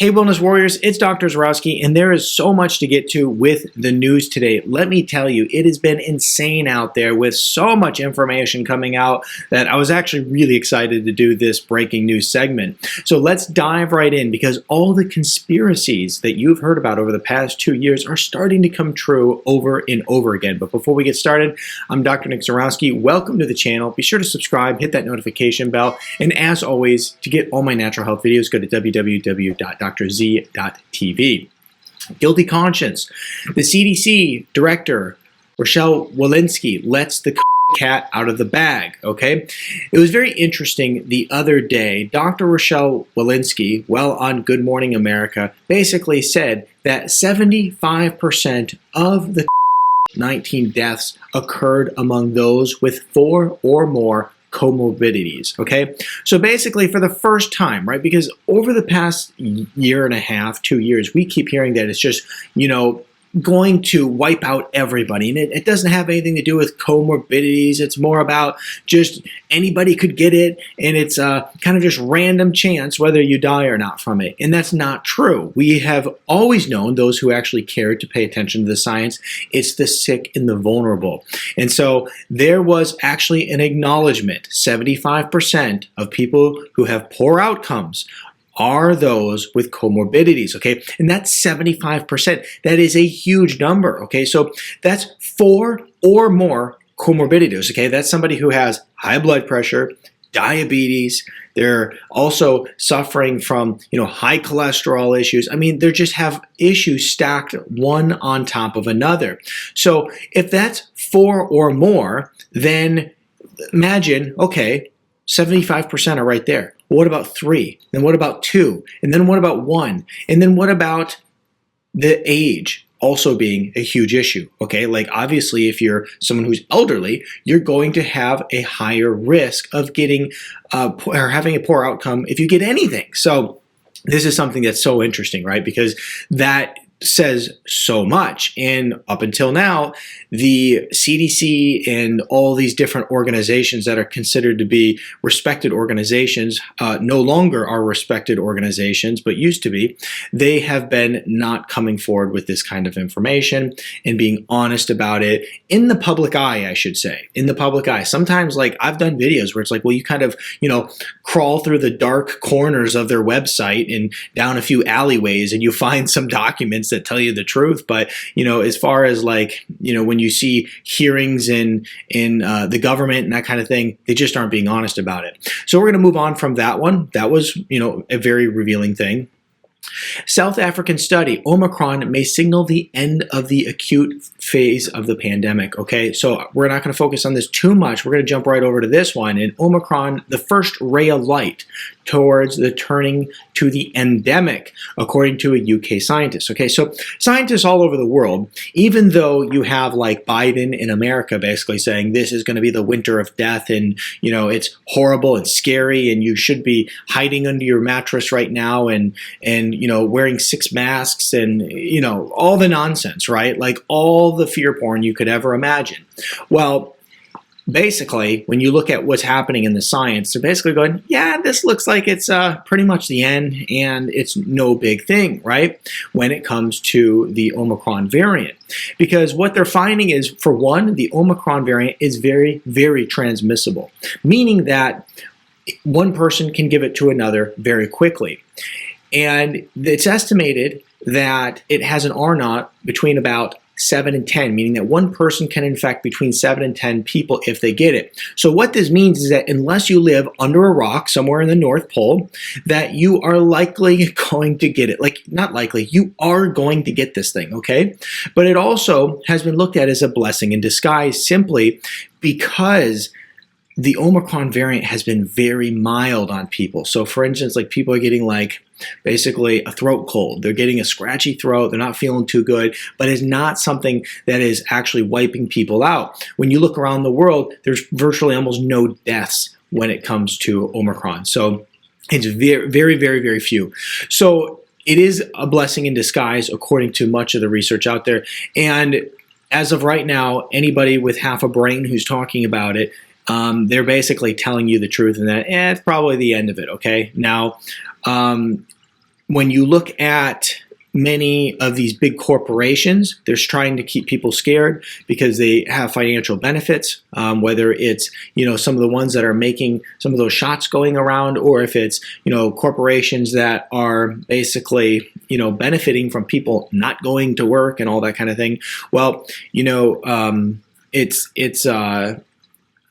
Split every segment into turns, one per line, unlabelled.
Hey, Wellness Warriors, it's Dr. Zarowski, and there is so much to get to with the news today. Let me tell you, it has been insane out there with so much information coming out that I was actually really excited to do this breaking news segment. So let's dive right in because all the conspiracies that you've heard about over the past 2 years are starting to come true over and over again. But before we get started, I'm Dr. Nick Zarowski. Welcome to the channel. Be sure to subscribe, hit that notification bell, and as always, to get all my natural health videos, go to www.drz.tv. Guilty conscience. The CDC director, Rochelle Walensky, lets the cat out of the bag, okay? It was very interesting the other day. Dr. Rochelle Walensky, well on Good Morning America, basically said that 75% of the 19 deaths occurred among those with 4 or more comorbidities, okay? So basically for the first time, right, because over the past year and a half, 2 years, we keep hearing that it's just, going to wipe out everybody. And it doesn't have anything to do with comorbidities. It's more about just anybody could get it, and it's kind of just random chance whether you die or not from it. And that's not true. We have always known, those who actually cared to pay attention to the science, it's the sick and the vulnerable. And so there was actually an acknowledgement. 75% of people who have poor outcomes are those with comorbidities, okay? And that's 75%. That is a huge number, okay? So that's 4 or more comorbidities, okay? That's somebody who has high blood pressure, diabetes. They're also suffering from, high cholesterol issues. I mean, they just have issues stacked one on top of another. So if that's 4 or more, then imagine, okay, 75% are right there. What about 3? Then what about 2? And then what about 1? And then what about the age also being a huge issue? Okay, like obviously if you're someone who's elderly, you're going to have a higher risk of getting or having a poor outcome if you get anything. So this is something that's so interesting, right? Because that says so much. And up until now, the CDC and all these different organizations that are considered to be respected organizations no longer are respected organizations, but used to be. They have been not coming forward with this kind of information and being honest about it in the public eye, I should say, in the public eye. Sometimes, like, I've done videos where it's like, well, you kind of, crawl through the dark corners of their website and down a few alleyways and you find some documents that tell you the truth. But, as far as like, when you see hearings in the government and that kind of thing, they just aren't being honest about it. So we're going to move on from that one. That was, a very revealing thing. South African study, Omicron may signal the end of the acute phase of the pandemic. Okay, so we're not going to focus on this too much. We're going to jump right over to this one. And Omicron, the first ray of light towards the turning to the endemic, according to a UK scientist. Okay, so scientists all over the world, even though you have like Biden in America basically saying this is going to be the winter of death and, it's horrible and scary and you should be hiding under your mattress right now and wearing 6 masks and, all the nonsense, right? Like all the fear porn you could ever imagine. Well, basically, when you look at what's happening in the science, they're basically going, yeah, this looks like it's pretty much the end and it's no big thing, right? When it comes to the Omicron variant. Because what they're finding is, for one, the Omicron variant is very, very transmissible, meaning that one person can give it to another very quickly. And it's estimated that it has an R naught between about 7 and 10, meaning that one person can infect between 7 and 10 people if they get it. So what this means is that unless you live under a rock somewhere in the North Pole, that you are likely going to get it. Like, not likely, you are going to get this thing, okay? But it also has been looked at as a blessing in disguise simply because the Omicron variant has been very mild on people. So for instance, like people are getting like basically a throat cold. They're getting a scratchy throat. They're not feeling too good, but it's not something that is actually wiping people out. When you look around the world, there's virtually almost no deaths when it comes to Omicron. So it's very, very, very, very few. So it is a blessing in disguise, according to much of the research out there. And as of right now, anybody with half a brain who's talking about it, they're basically telling you the truth and that it's probably the end of it, okay? Now, when you look at many of these big corporations, they're trying to keep people scared because they have financial benefits, whether it's, some of the ones that are making some of those shots going around, or if it's, corporations that are basically, benefiting from people not going to work and all that kind of thing. Well, it's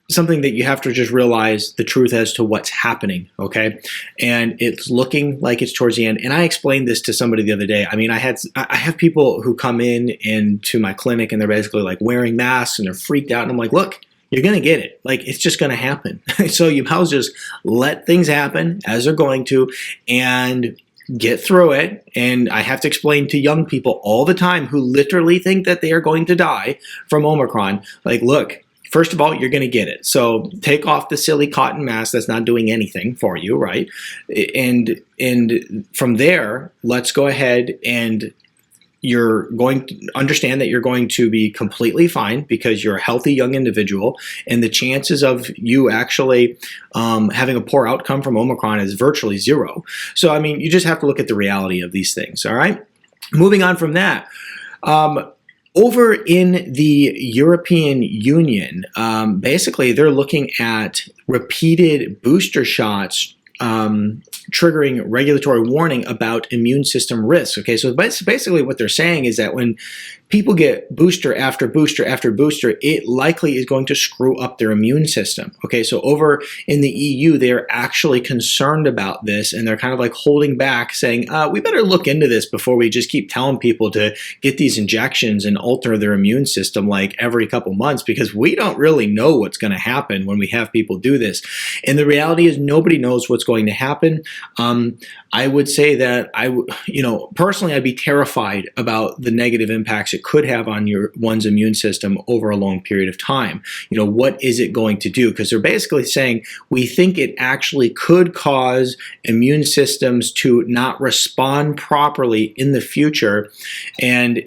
something that you have to just realize the truth as to what's happening, okay? And it's looking like it's towards the end. And I explained this to somebody the other day. I mean, I have people who come into my clinic, and they're basically like wearing masks and they're freaked out. And I'm like, look, you're going to get it. Like, it's just going to happen. So you might as well just let things happen as they're going to and get through it. And I have to explain to young people all the time who literally think that they are going to die from Omicron, like, look, first of all, you're going to get it. So take off the silly cotton mask that's not doing anything for you, right? And from there, let's go ahead, and you're going to understand that you're going to be completely fine because you're a healthy young individual, and the chances of you actually having a poor outcome from Omicron is virtually zero. So, I mean, you just have to look at the reality of these things, all right? Moving on from that, over in the European Union, basically they're looking at repeated booster shots triggering regulatory warning about immune system risks. Okay, so basically what they're saying is that when people get booster after booster after booster, it likely is going to screw up their immune system. Okay, so over in the EU, they're actually concerned about this, and they're kind of like holding back, saying, we better look into this before we just keep telling people to get these injections and alter their immune system like every couple months, because we don't really know what's going to happen when we have people do this. And the reality is nobody knows what's going to happen. I would say that personally, I'd be terrified about the negative impacts it could have on one's immune system over a long period of time. What is it going to do? Because they're basically saying we think it actually could cause immune systems to not respond properly in the future, and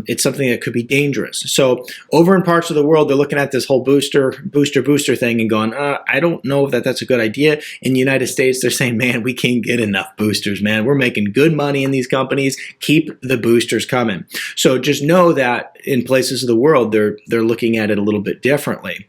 it's something that could be dangerous. So over in parts of the world, they're looking at this whole booster thing and going, I don't know if that's a good idea. In the United States, they're saying, man, we can't get enough boosters, man. We're making good money in these companies. Keep the boosters coming. So just know that in places of the world, they're looking at it a little bit differently.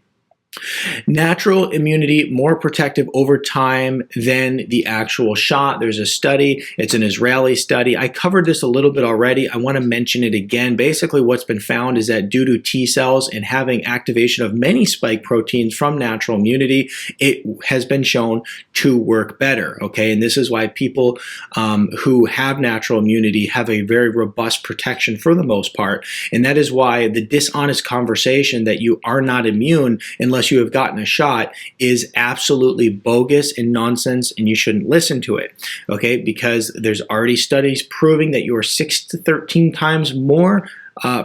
Natural immunity, more protective over time than the actual shot. There's a study. It's an Israeli study. I covered this a little bit already. I want to mention it again. Basically, what's been found is that due to T cells and having activation of many spike proteins from natural immunity, it has been shown to work better. Okay, and this is why people who have natural immunity have a very robust protection for the most part. And that is why the dishonest conversation that you are not immune unless you have gotten a shot is absolutely bogus and nonsense, and you shouldn't listen to it, okay? Because there's already studies proving that you are 6 to 13 times more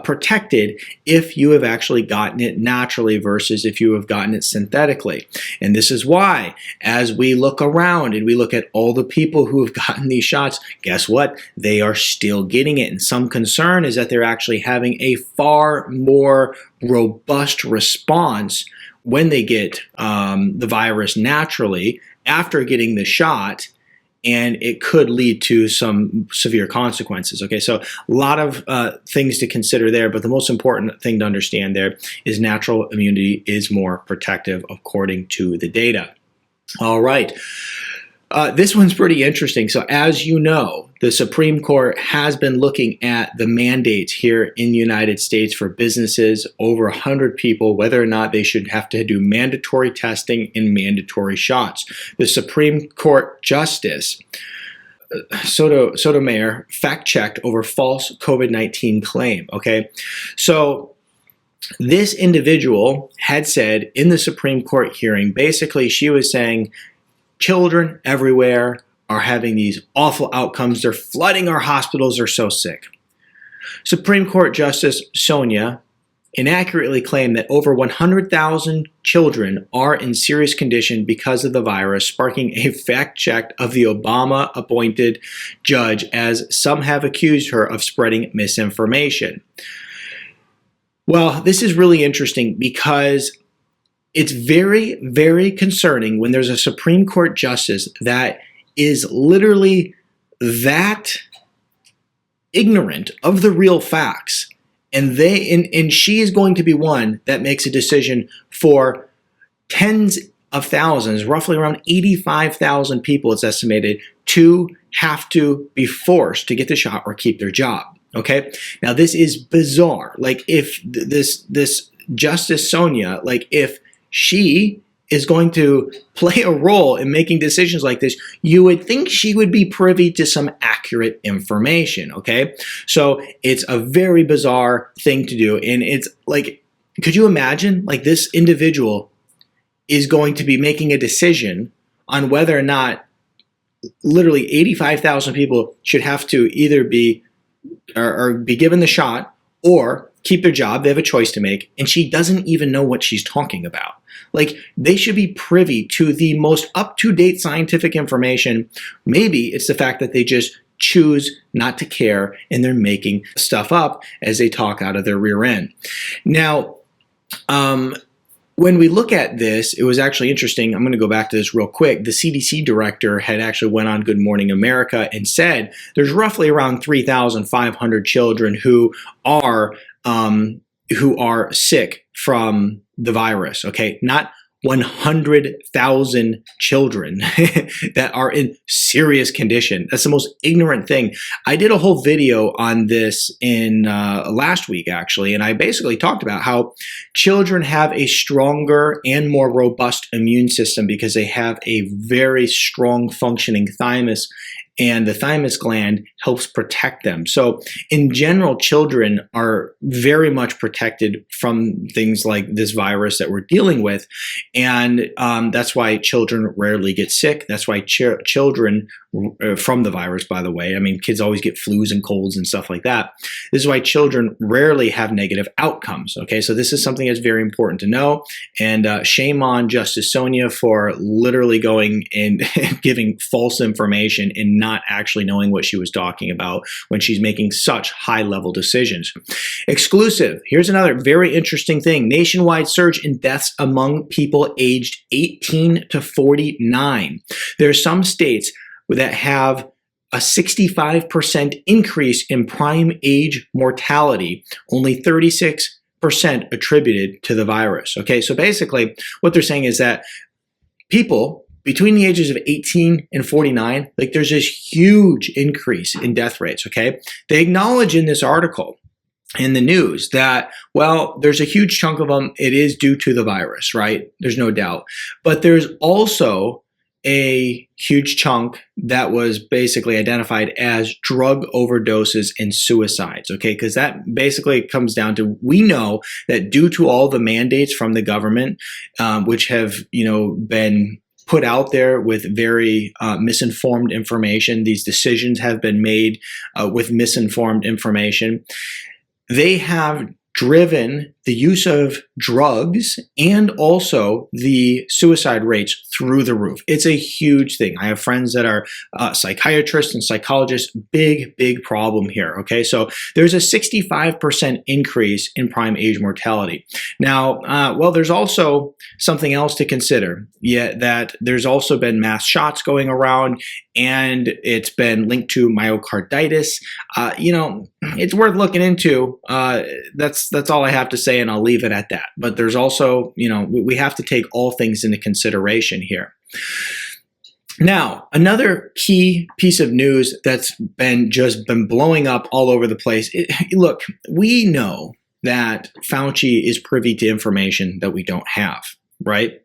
protected if you have actually gotten it naturally versus if you have gotten it synthetically. And this is why, as we look around and we look at all the people who have gotten these shots, guess what? They are still getting it. And some concern is that they're actually having a far more robust response when they get the virus naturally after getting the shot, and it could lead to some severe consequences. Okay, so a lot of things to consider there, but the most important thing to understand there is natural immunity is more protective according to the data. All right. This one's pretty interesting. So as you know, the Supreme Court has been looking at the mandates here in the United States for businesses over 100 people, whether or not they should have to do mandatory testing and mandatory shots. The Supreme Court Justice Sotomayor fact-checked over false COVID-19 claim, okay? So this individual had said in the Supreme Court hearing, basically she was saying, children everywhere are having these awful outcomes. They're flooding our hospitals. They're so sick. Supreme Court Justice Sonia inaccurately claimed that over 100,000 children are in serious condition because of the virus, sparking a fact check of the Obama-appointed judge, as some have accused her of spreading misinformation. Well, this is really interesting because it's very, very concerning when there's a Supreme Court justice that is literally that ignorant of the real facts, and she is going to be one that makes a decision for tens of thousands, roughly around 85,000 people, it's estimated, to have to be forced to get the shot or keep their job. Okay, now this is bizarre. Like, if this Justice Sonia, like, if she is going to play a role in making decisions like this, you would think she would be privy to some accurate information. Okay, so it's a very bizarre thing to do, and it's like, could you imagine, like, this individual is going to be making a decision on whether or not literally 85,000 people should have to either be or be given the shot or keep their job. They have a choice to make, and she doesn't even know what she's talking about. Like, they should be privy to the most up-to-date scientific information. Maybe it's the fact that they just choose not to care, and they're making stuff up as they talk out of their rear end. Now, when we look at this, it was actually interesting. I'm going to go back to this real quick. The CDC director had actually went on Good Morning America and said there's roughly around 3,500 children who are sick from the virus. Okay, not 100,000 children that are in serious condition. That's the most ignorant thing. I did a whole video on this in last week, actually, and I basically talked about how children have a stronger and more robust immune system because they have a very strong functioning thymus, and the thymus gland helps protect them. So in general, children are very much protected from things like this virus that we're dealing with. And that's why children rarely get sick. That's why children from the virus, by the way, I mean, kids always get flus and colds and stuff like that. This is why children rarely have negative outcomes. Okay, so this is something that's very important to know. And shame on Justice Sonia for literally going and giving false information and not actually knowing what she was talking about when she's making such high-level decisions. Exclusive. Here's another very interesting thing. Nationwide surge in deaths among people aged 18 to 49. There are some states that have a 65% increase in prime age mortality, only 36% attributed to the virus. Okay, so basically what they're saying is that people between the ages of 18 and 49, like, there's this huge increase in death rates. Okay, they acknowledge in this article in the news that, well, there's a huge chunk of them, it is due to the virus, right? There's no doubt. But there's also a huge chunk that was basically identified as drug overdoses and suicides, okay? Because that basically comes down to, we know that due to all the mandates from the government, which have, been put out there with very misinformed information, these decisions have been made with misinformed information. They have driven the use of drugs and also the suicide rates through the roof. It's a huge thing. I have friends that are psychiatrists and psychologists. Big problem here. Okay, so there's a 65% increase in prime age mortality. Now, well, there's also something else to consider. Yeah, that there's also been mass shots going around, and it's been linked to myocarditis. It's worth looking into. That's all I have to say, and I'll leave it at that. But there's also, we have to take all things into consideration here. Now, another key piece of news that's been blowing up all over the place. Look, we know that Fauci is privy to information that we don't have, right?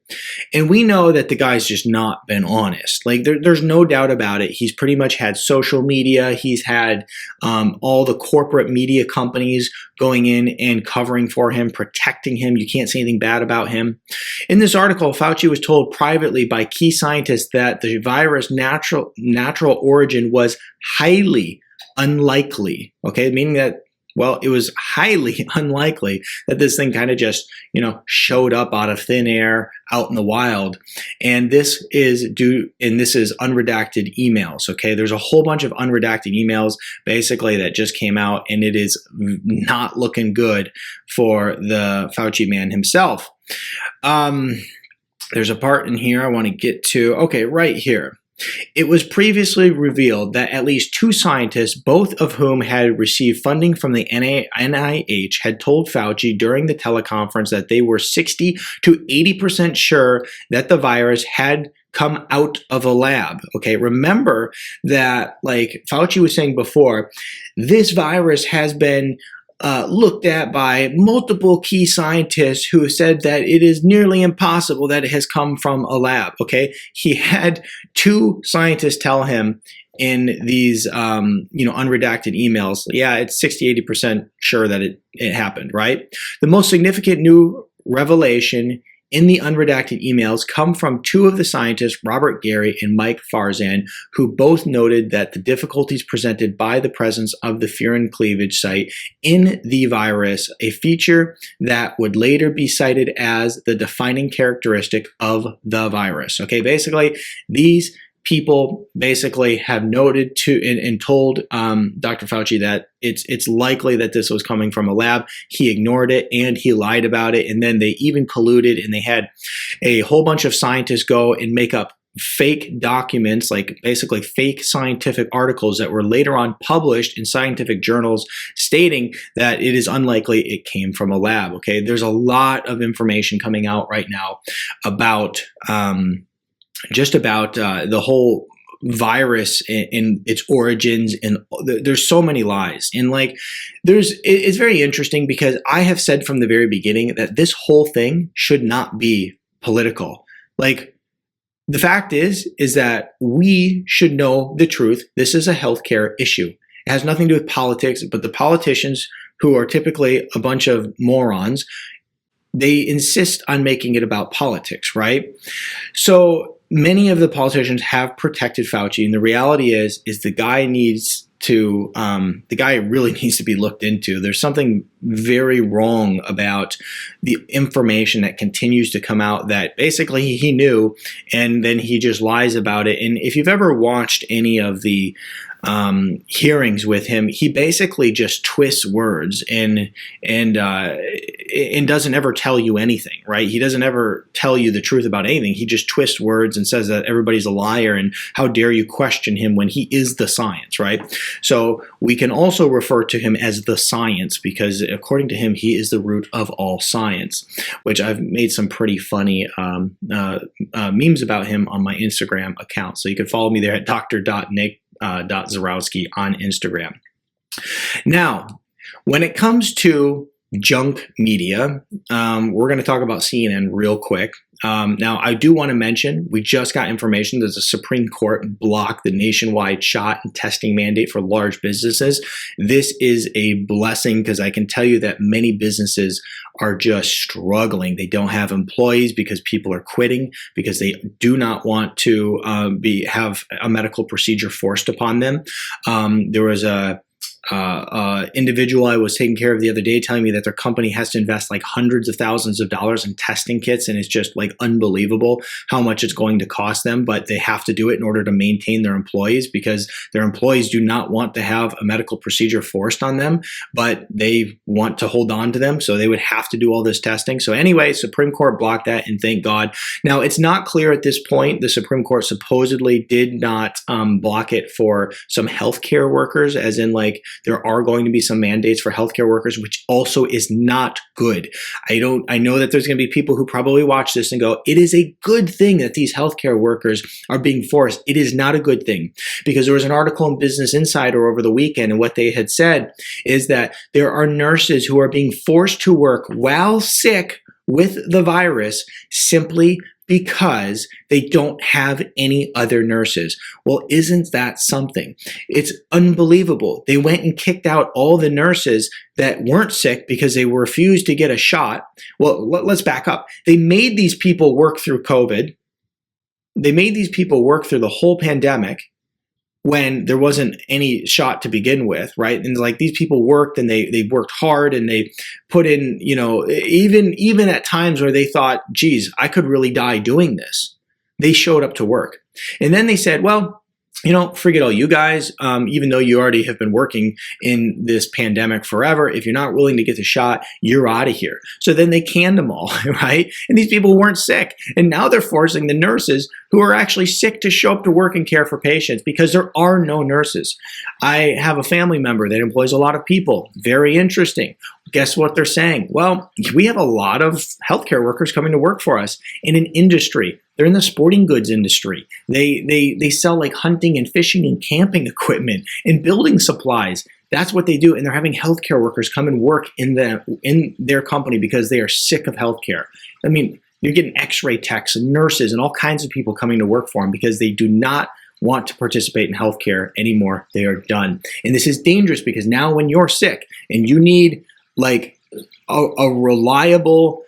And we know that the guy's just not been honest. Like, there's no doubt about it. He's pretty much had social media. He's had all the corporate media companies going in and covering for him, protecting him. You can't say anything bad about him. In this article, Fauci was told privately by key scientists that the virus' natural origin was highly unlikely. Okay, meaning that, well, it was highly unlikely that this thing kind of just, showed up out of thin air out in the wild. And this is unredacted emails. Okay, there's a whole bunch of unredacted emails basically that just came out, and it is not looking good for the Fauci man himself. There's a part in here I want to get to. Okay, right here. It was previously revealed that at least 2 scientists, both of whom had received funding from the NIH, had told Fauci during the teleconference that they were 60 to 80% sure that the virus had come out of a lab. Okay, remember that, like Fauci was saying before, this virus has been looked at by multiple key scientists who said that it is nearly impossible that it has come from a lab. Okay, he had 2 scientists tell him in these unredacted emails, yeah, it's 60-80% sure that it happened, right? The most significant new revelation in the unredacted emails come from 2 of the scientists, Robert Gary and Mike Farzan, who both noted that the difficulties presented by the presence of the furin cleavage site in the virus, a feature that would later be cited as the defining characteristic of the virus. Okay, basically, these people basically have noted to and told Dr. Fauci that it's likely that this was coming from a lab. He ignored it and he lied about it. And then they even colluded and they had a whole bunch of scientists go and make up fake documents, like basically fake scientific articles that were later on published in scientific journals stating that it is unlikely it came from a lab. Okay, there's a lot of information coming out right now about the whole virus and its origins, and there's so many lies. And like, it's very interesting because I have said from the very beginning that this whole thing should not be political. Like, the fact is that we should know the truth. This is a healthcare issue. It has nothing to do with politics, but the politicians, who are typically a bunch of morons, they insist on making it about politics, right? So many of the politicians have protected Fauci, and the reality is the guy really needs to be looked into. There's something very wrong about the information that continues to come out that basically he knew, and then he just lies about it. And if you've ever watched any of the hearings with him, he basically just twists words and doesn't ever tell you anything, right? He doesn't ever tell you the truth about anything. He just twists words and says that everybody's a liar and how dare you question him when he is the science, right? So we can also refer to him as the science because according to him, he is the root of all science, which I've made some pretty funny memes about him on my Instagram account. So you can follow me there at dr.nick.Zarowski on Instagram. Now, when it comes to junk media, we're going to talk about CNN real quick. Now, I do want to mention, we just got information that the Supreme Court blocked the nationwide shot and testing mandate for large businesses. This is a blessing because I can tell you that many businesses are just struggling. They don't have employees because people are quitting because they do not want to have a medical procedure forced upon them. There was a individual I was taking care of the other day telling me that their company has to invest like hundreds of thousands of dollars in testing kits, and it's just like unbelievable how much it's going to cost them, but they have to do it in order to maintain their employees because their employees do not want to have a medical procedure forced on them, but they want to hold on to them, so they would have to do all this testing. So anyway, Supreme Court blocked that, and thank God. Now, it's not clear at this point. The Supreme Court supposedly did not block it for some healthcare workers, as in like there are going to be some mandates for healthcare workers, which also is not good. I know that there's going to be people who probably watch this and go, it is a good thing that these healthcare workers are being forced. It is not a good thing, because there was an article in Business Insider over the weekend, and what they had said is that there are nurses who are being forced to work while sick with the virus simply because they don't have any other nurses. Well, isn't that something? It's unbelievable. They went and kicked out all the nurses that weren't sick because they refused to get a shot. Well, let's back up. They made these people work through COVID. They made these people work through the whole pandemic when there wasn't any shot to begin with, right? And like these people worked and they worked hard and they put in, even at times where they thought, geez, I could really die doing this. They showed up to work. And then they said, well, forget all you guys, even though you already have been working in this pandemic forever. If you're not willing to get the shot, you're out of here. So then they canned them all, right? And these people weren't sick. And now they're forcing the nurses who are actually sick to show up to work and care for patients because there are no nurses. I have a family member that employs a lot of people. Very interesting. Guess what they're saying? Well, we have a lot of healthcare workers coming to work for us in an industry. They're in the sporting goods industry. They sell like hunting and fishing and camping equipment and building supplies. That's what they do. And they're having healthcare workers come and work in their company because they are sick of healthcare. I mean, you're getting x-ray techs and nurses and all kinds of people coming to work for them because they do not want to participate in healthcare anymore. They are done. And this is dangerous because now when you're sick and you need like a reliable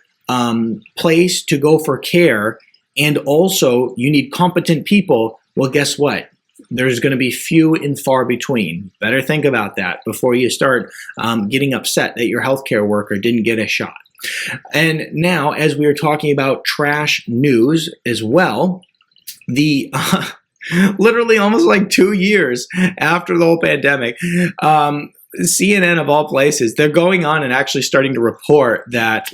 place to go for care, and also you need competent people, well, guess what? There's going to be few and far between. Better think about that before you start getting upset that your healthcare worker didn't get a shot. And now, as we are talking about trash news as well, the literally almost like 2 years after the whole pandemic, CNN of all places, they're going on and actually starting to report that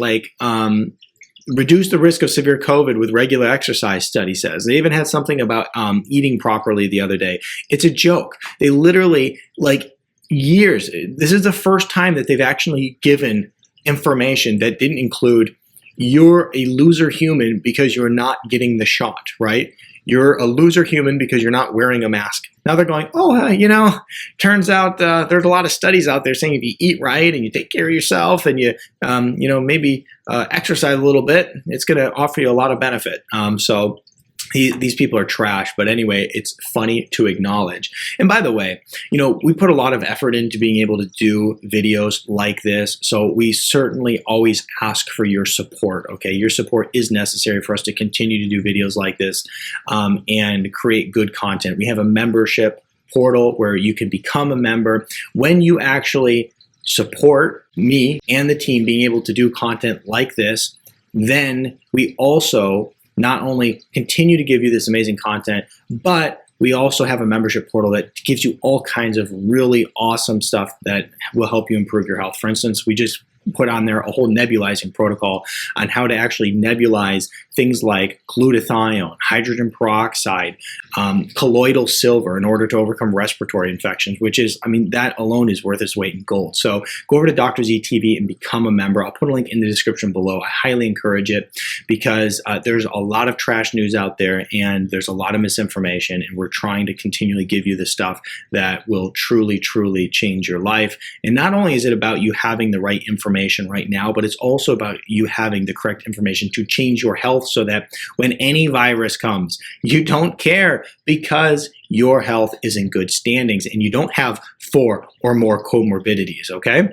reduce the risk of severe COVID with regular exercise, study says. They even had something about eating properly the other day. It's a joke. They literally, years, this is the first time that they've actually given information that didn't include you're a loser human because you're not getting the shot, right? You're a loser human because you're not wearing a mask. Now they're going, turns out there's a lot of studies out there saying if you eat right and you take care of yourself and you, maybe exercise a little bit, it's going to offer you a lot of benefit. So these people are trash. But anyway, it's funny to acknowledge. And by the way, we put a lot of effort into being able to do videos like this. So we certainly always ask for your support. Okay. Your support is necessary for us to continue to do videos like this and create good content. We have a membership portal where you can become a member. When you actually support me and the team being able to do content like this, then we also not only continue to give you this amazing content, but we also have a membership portal that gives you all kinds of really awesome stuff that will help you improve your health. For instance, we just put on there a whole nebulizing protocol on how to actually nebulize things like glutathione, hydrogen peroxide, colloidal silver in order to overcome respiratory infections, which is, that alone is worth its weight in gold. So go over to Dr. Z TV and become a member. I'll put a link in the description below. I highly encourage it because there's a lot of trash news out there and there's a lot of misinformation, and we're trying to continually give you the stuff that will truly, truly change your life. And not only is it about you having the right information right now, but it's also about you having the correct information to change your health so that when any virus comes, you don't care because your health is in good standings and you don't have 4 or more comorbidities, okay?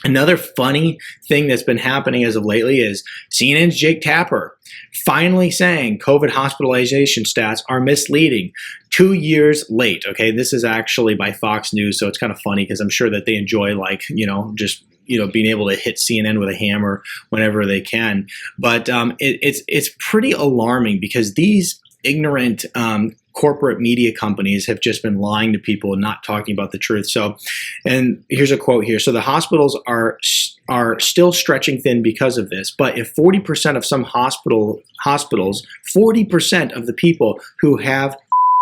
Another funny thing that's been happening as of lately is CNN's Jake Tapper finally saying COVID hospitalization stats are misleading 2 years late. Okay, this is actually by Fox News, so it's kind of funny because I'm sure that they enjoy being able to hit CNN with a hammer whenever they can. But it's pretty alarming because these ignorant corporate media companies have just been lying to people and not talking about the truth. So, and here's a quote here. So the hospitals are still stretching thin because of this. But if 40% of some hospitals, 40% of the people who have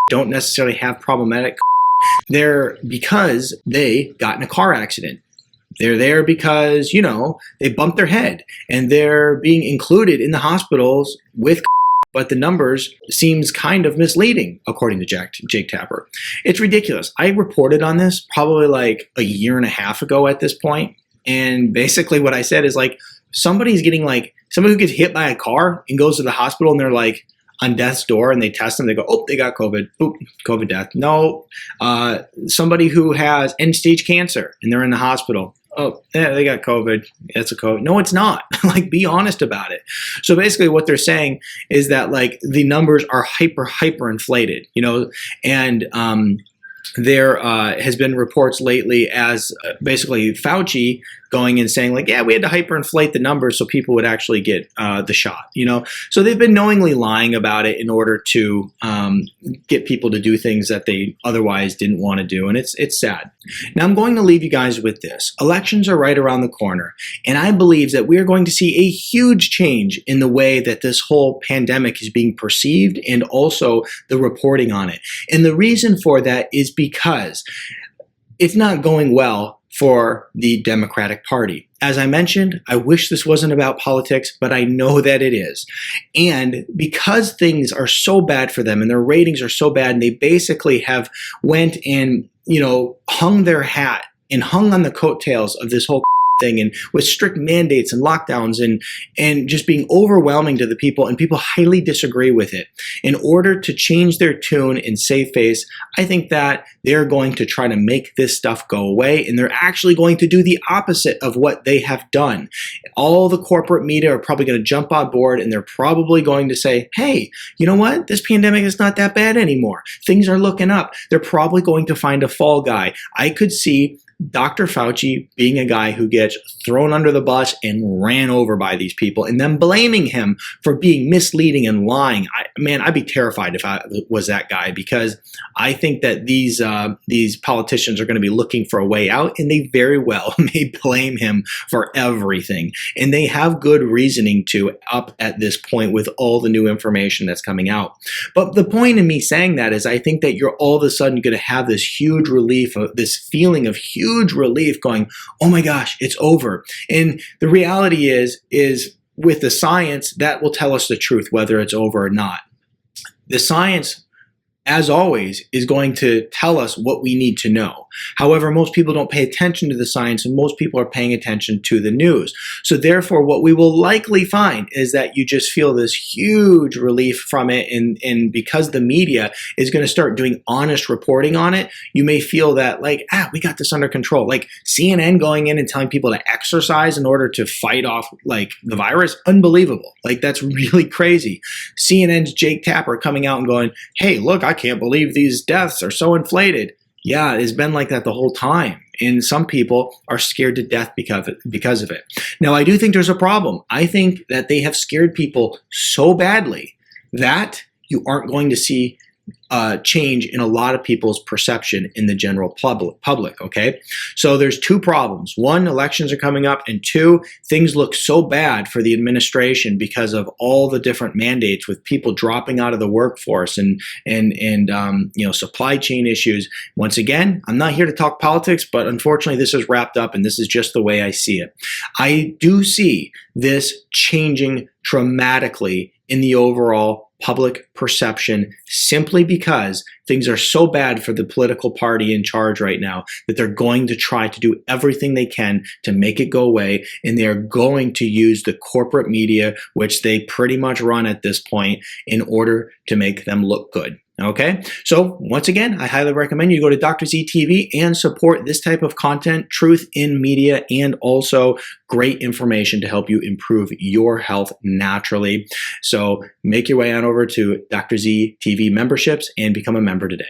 don't necessarily have problematic, they're because they got in a car accident. They're there because, they bumped their head and they're being included in the hospitals with, but the numbers seems kind of misleading, according to Jake Tapper. It's ridiculous. I reported on this probably like a year and a half ago at this point. And basically what I said is somebody who gets hit by a car and goes to the hospital and they're like on death's door and they test them, they go, oh, they got COVID, boop, COVID death. No, somebody who has end stage cancer and they're in the hospital. Oh, yeah, they got COVID. It's a COVID. No, it's not. Be honest about it. So basically what they're saying is that the numbers are hyper inflated, and there has been reports lately as basically Fauci going and saying like, yeah, we had to hyperinflate the numbers so people would actually get the shot, you know? So they've been knowingly lying about it in order to get people to do things that they otherwise didn't want to do. And it's sad. Now I'm going to leave you guys with this. Elections are right around the corner. And I believe that we are going to see a huge change in the way that this whole pandemic is being perceived and also the reporting on it. And the reason for that is because it's not going well for the Democratic Party. As I mentioned, I wish this wasn't about politics, but I know that it is. And because things are so bad for them and their ratings are so bad, and they basically have went and, hung their hat and hung on the coattails of this whole thing, and with strict mandates and lockdowns and just being overwhelming to the people, and people highly disagree with it. In order to change their tune and save face, I think that they're going to try to make this stuff go away, and they're actually going to do the opposite of what they have done. All the corporate media are probably going to jump on board, and they're probably going to say, hey, you know what? This pandemic is not that bad anymore. Things are looking up. They're probably going to find a fall guy. I could see Dr. Fauci being a guy who gets thrown under the bus and ran over by these people, and then blaming him for being misleading and lying. I'd be terrified if I was that guy, because I think that these politicians are going to be looking for a way out, and they very well may blame him for everything. And they have good reasoning to up at this point with all the new information that's coming out. But the point in me saying that is I think that you're all of a sudden going to have this huge relief, this feeling of huge relief going, oh my gosh, it's over. And the reality is with the science, that will tell us the truth, whether it's over or not. The science, as always, is going to tell us what we need to know. However, most people don't pay attention to the science, and most people are paying attention to the news. So therefore, what we will likely find is that you just feel this huge relief from it, and because the media is going to start doing honest reporting on it, you may feel that like, we got this under control. Like CNN going in and telling people to exercise in order to fight off like the virus, unbelievable. Like that's really crazy. CNN's Jake Tapper coming out and going, hey, look, I can't believe these deaths are so inflated. Yeah, it's been like that the whole time. And some people are scared to death because of it. Now, I do think there's a problem. I think that they have scared people so badly that you aren't going to see change in a lot of people's perception in the general public, okay? So there's two problems. One, elections are coming up, and two, things look so bad for the administration because of all the different mandates with people dropping out of the workforce and supply chain issues. Once again, I'm not here to talk politics, but unfortunately this is wrapped up, and this is just the way I see it. I do see this changing dramatically in the overall public perception, simply because things are so bad for the political party in charge right now that they're going to try to do everything they can to make it go away, and they're going to use the corporate media, which they pretty much run at this point, in order to make them look good. Okay, so once again, I highly recommend you go to Dr. Z TV and support this type of content, truth in media, and also great information to help you improve your health naturally. So make your way on over to Dr. Z TV memberships and become a member today.